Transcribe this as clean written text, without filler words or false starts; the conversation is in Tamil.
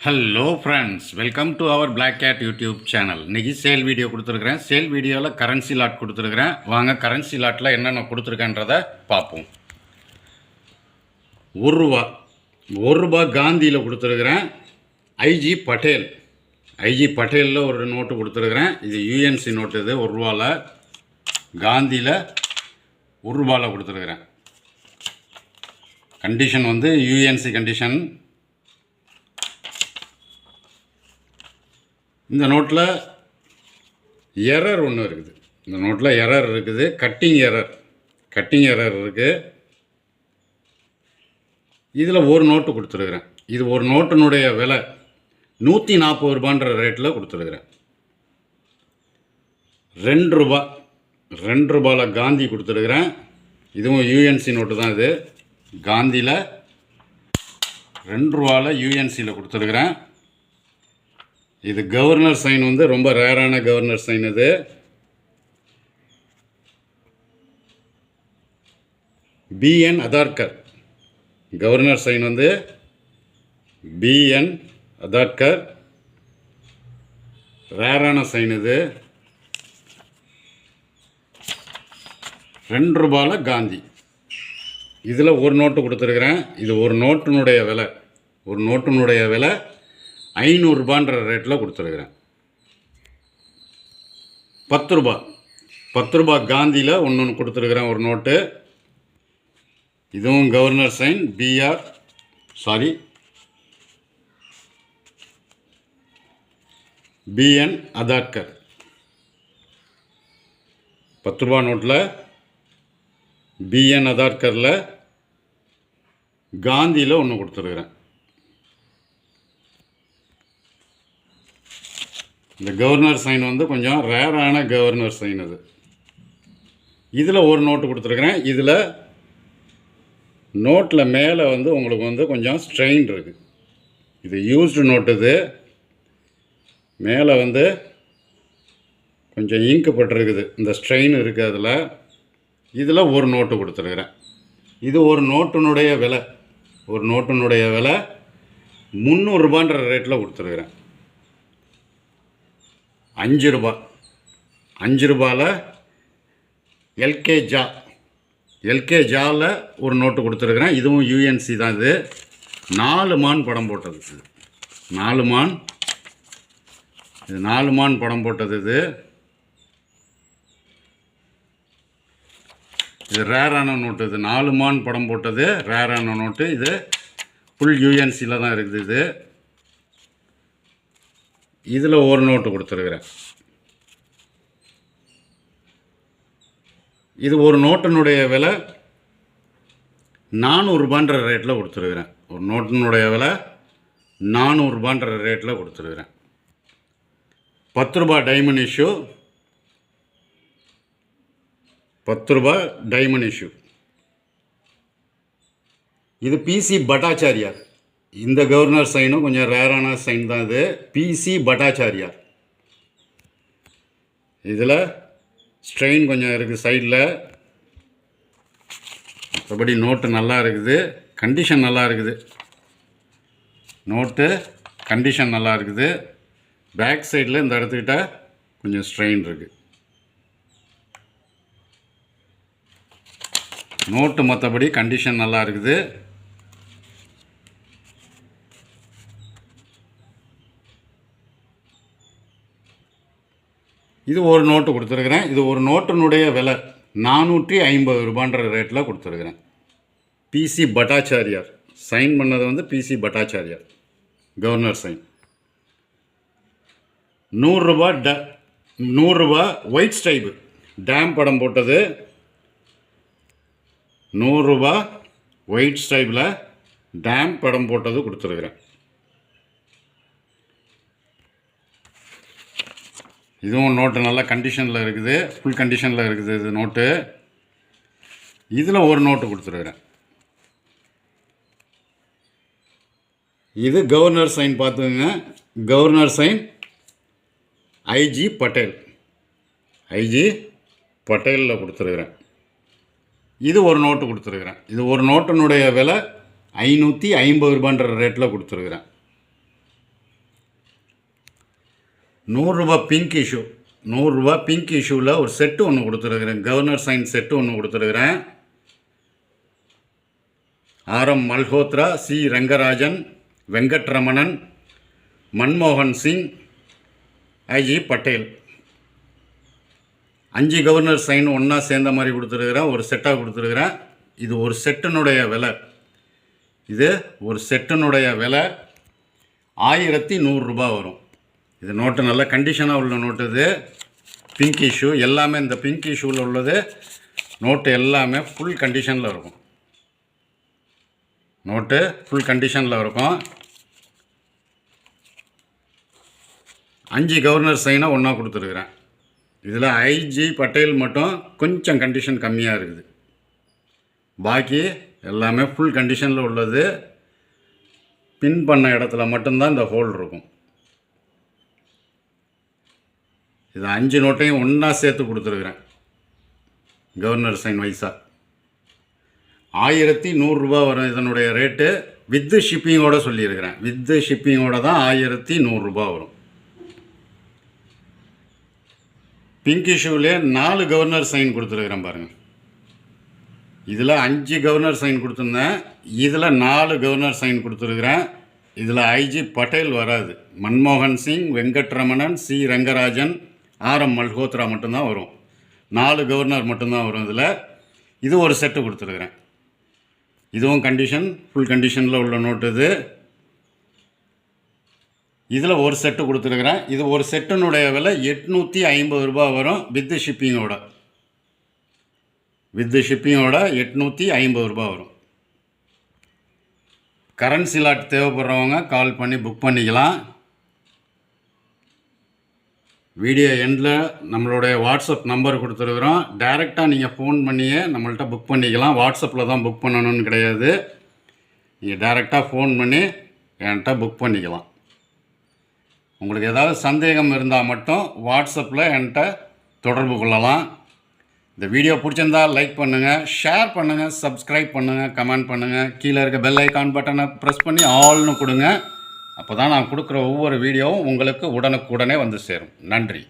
Hello friends, welcome to our black cat YouTube channel. இன்றைக்கி சேல் வீடியோ கொடுத்துருக்குறேன். சேல் வீடியோவில் கரன்சி லாட் கொடுத்துருக்குறேன். வாங்க கரன்சி லாட்டில் என்னென்ன கொடுத்துருக்கேன்றதை பார்ப்போம். ₹1 காந்தியில் கொடுத்துருக்குறேன். ஐஜி பட்டேலில் ஒரு நோட்டு கொடுத்துருக்குறேன். இது யூஎன்சி நோட்டு. இது ₹1 காந்தியில் ₹1 கொடுத்துருக்குறேன். கண்டிஷன் வந்து யூஎன்சி கண்டிஷன். இந்த நோட்டில் எரர் ஒன்று இருக்குது. இந்த நோட்டில் எரர் இருக்குது. கட்டிங் எரர் இருக்குது. இதில் ஒரு நோட்டு கொடுத்துருக்குறேன். இது ஒரு நோட்டினுடைய விலை ₹140 ரேட்டில் கொடுத்துருக்குறேன். ₹2 காந்தி கொடுத்துருக்குறேன். இதுவும் யூஎன்சி நோட்டு தான். இது காந்தியில் ₹2 யூஎன்சியில் கொடுத்துருக்குறேன். இது கவர்னர் சைன் வந்து ரொம்ப ரேரான கவர்னர் சைன். இது பிஎன் அதார்கர் கவர்னர் சைன் வந்து பிஎன் அதார்கர் ரேரான சைன். இது ₹2 காந்தி. இதில் ஒரு நோட்டு கொடுத்துருக்குறேன். இது ஒரு நோட்டினுடைய விலை ₹500 ரேட்டில் கொடுத்துருக்குறேன். ₹10 காந்தியில் ஒன்று கொடுத்துருக்குறேன். ஒரு நோட்டு. இதுவும் கவர்னர் சைன் பிஎன் அதார்கர். ₹10 நோட்டில் பிஎன் அதார்கரில் காந்தியில் ஒன்று கொடுத்துருக்குறேன். இந்த கவர்னர் சைன் வந்து கொஞ்சம் ரேரான கவர்னர் சைன். அது இதில் ஒரு நோட்டு கொடுத்துருக்குறேன். இதில் நோட்டில் மேலே வந்து உங்களுக்கு வந்து கொஞ்சம் ஸ்ட்ரெயின் இருக்குது. இது யூஸ்டு நோட்டு. இது மேலே வந்து கொஞ்சம் இங்கு பட்டிருக்குது. இந்த ஸ்ட்ரெயின் இருக்குது. இதில் ஒரு நோட்டு கொடுத்துருக்குறேன். இது ஒரு நோட்டினுடைய விலை ₹300 ரேட்டில் கொடுத்துருக்குறேன். ₹5 எல்கே ஜாவில் ஒரு நோட்டு கொடுத்துருக்குறேன். இதுவும் யூஎன்சி தான். இது 4 மான் படம் போட்டது. இது 4 மான் படம் போட்டது. இது ரேரான நோட்டு. இது 4 மான் படம் போட்டது ரேரான நோட்டு. இது ஃபுல் யூஎன்சியில் தான் இருக்குது. இதில் ஒரு நோட்டு கொடுத்துருக்குறேன். இது ஒரு நோட்டினுடைய விலை ₹400 ரேட்டில் கொடுத்துருக்குறேன். ஒரு நோட்டினுடைய விலை ₹400 ரேட்டில் கொடுத்துருக்குறேன். ₹10 டைமண்ட் இஷ்யூ. இது பிசி பட்டாச்சாரியார். இந்த கவர்னர் சைனும் கொஞ்சம் ரேரான சைன் தான். இது பிசி பட்டாச்சாரியார். இதில் ஸ்ட்ரெயின் கொஞ்சம் இருக்குது சைடில். மற்றபடி நோட்டு நல்லா இருக்குது. கண்டிஷன் நல்லா இருக்குது. நோட்டு கண்டிஷன் நல்லா இருக்குது. பேக் சைடில் இந்த இடத்துக்கிட்ட கொஞ்சம் ஸ்ட்ரெயின் இருக்குது. நோட்டு மற்றபடி கண்டிஷன் நல்லா இருக்குது. இது ஒரு நோட்டு கொடுத்துருக்குறேன். இது ஒரு நோட்டினுடைய விலை ₹450 ரேட்டில் கொடுத்துருக்குறேன். பிசி பட்டாச்சாரியார் சைன் பண்ணது வந்து பிசி பட்டாச்சாரியார் கவர்னர் சைன். ₹100 ஒயிட் ஸ்டைப் டேம் படம் போட்டது. ₹100 ஒயிட் ஸ்டைப்பில் டேம் படம் போட்டது கொடுத்துருக்குறேன். இதுவும் நோட்டு நல்ல கண்டிஷனில் இருக்குது. ஃபுல் கண்டிஷனில் இருக்குது இது நோட்டு. இதில் ஒரு நோட்டு கொடுத்துருக்குறேன். இது கவர்னர் சைன் பார்த்துங்க. கவர்னர் சைன் ஐஜி பட்டேலில் கொடுத்துருக்குறேன். இது ஒரு நோட்டு கொடுத்துருக்குறேன். இது ஒரு நோட்டினுடைய விலை ₹550 ரேட்டில் கொடுத்துருக்குறேன். 100 பிங்க் இஷ்யூ, 100 பிங்க் இஷ்யூவில் ஒரு செட்டு ஒன்று கொடுத்துருக்குறேன். கவர்னர் சைன் செட்டு ஒன்று கொடுத்துருக்குறேன். ஆர்.எம். மல்ஹோத்ரா, சி. ரங்கராஜன், வெங்கட்ரமணன், மன்மோகன் சிங், ஐ.ஜி. பட்டேல் 5 கவர்னர் சைன் ஒன்றா சேர்ந்த மாதிரி கொடுத்துருக்குறேன். ஒரு செட்டாக கொடுத்துருக்குறேன். இது ஒரு செட்டினுடைய விலை, இது ஒரு செட்டினுடைய விலை 1100 வரும். இது நோட்டு நல்ல கண்டிஷனாக உள்ள நோட்டு. இது பிங்க் இஷ்யூ எல்லாமே, இந்த பிங்க் இஷ்யூவில் உள்ளது நோட்டு எல்லாமே ஃபுல் கண்டிஷனில் இருக்கும். நோட்டு ஃபுல் கண்டிஷனில் இருக்கும். 5 கவர்னர் சைனாக ஒன்றா கொடுத்துருக்குறேன். இதில் ஐ.ஜி. பட்டேல் மட்டும் கொஞ்சம் கண்டிஷன் கம்மியாக இருக்குது. பாக்கி எல்லாமே ஃபுல் கண்டிஷனில் உள்ளது. பின் பண்ண இடத்துல மட்டும்தான் இந்த ஹோல் இருக்கும். இது 5 நோட்டையும் ஒன்றா சேர்த்து கொடுத்துருக்குறேன். கவர்னர் சைன் வைஸாக 1100 வரும் இதனுடைய ரேட்டு. வித்து ஷிப்பிங்கோடு சொல்லியிருக்கிறேன். வித்து ஷிப்பிங்கோடு தான் 1100 வரும். பிங்க் இஷ்யூவிலே 4 கவர்னர் சைன் கொடுத்துருக்குறேன் பாருங்கள். இதில் 5 கவர்னர் சைன் கொடுத்துருந்தேன். இதில் 4 கவர்னர் சைன் கொடுத்துருக்குறேன். இதில் ஐ.ஜி. பட்டேல் வராது. மன்மோகன் சிங், வெங்கட்ரமணன், சி. ரங்கராஜன், ஆர்.எம். மல்ஹோத்ரா மட்டும்தான் வரும். 4 கவர்னர் மட்டும்தான் வரும். இதில் இது ஒரு செட்டு கொடுத்துருக்குறேன். இதுவும் கண்டிஷன் ஃபுல் கண்டிஷனில் உள்ள நோட்டு. இது இதில் ஒரு செட்டு கொடுத்துருக்குறேன். இது ஒரு செட்டினுடைய விலை 850 வரும். வித்து ஷிப்பிங்கோட, வித்து ஷிப்பிங்கோட 850 வரும். கரன்சி லாட் தேவைப்படுறவங்க கால் பண்ணி புக் பண்ணிக்கலாம். வீடியோ எண்டில் நம்மளுடைய வாட்ஸ்அப் நம்பர் கொடுத்துருக்குறோம். டைரெக்டாக நீங்கள் ஃபோன் பண்ணியே நம்மள்ட்ட புக் பண்ணிக்கலாம். வாட்ஸ்அப்பில் தான் புக் பண்ணணும்னு கிடையாது. நீங்கள் டைரெக்டாக ஃபோன் பண்ணி என்கிட்ட புக் பண்ணிக்கலாம். உங்களுக்கு ஏதாவது சந்தேகம் இருந்தால் மட்டும் வாட்ஸ்அப்பில் என்கிட்ட தொடர்பு கொள்ளலாம். இந்த வீடியோ பிடிச்சிருந்தால் லைக் பண்ணுங்கள், ஷேர் பண்ணுங்கள், சப்ஸ்கிரைப் பண்ணுங்கள், கமெண்ட் பண்ணுங்கள். கீழே இருக்க பெல் ஐக்கான் பட்டனை ப்ரெஸ் பண்ணி ஆல்னு கொடுங்க. அப்போ தான் நான் கொடுக்குற ஒவ்வொரு வீடியோவும் உங்களுக்கு உடனுக்குடனே வந்து சேரும். நன்றி.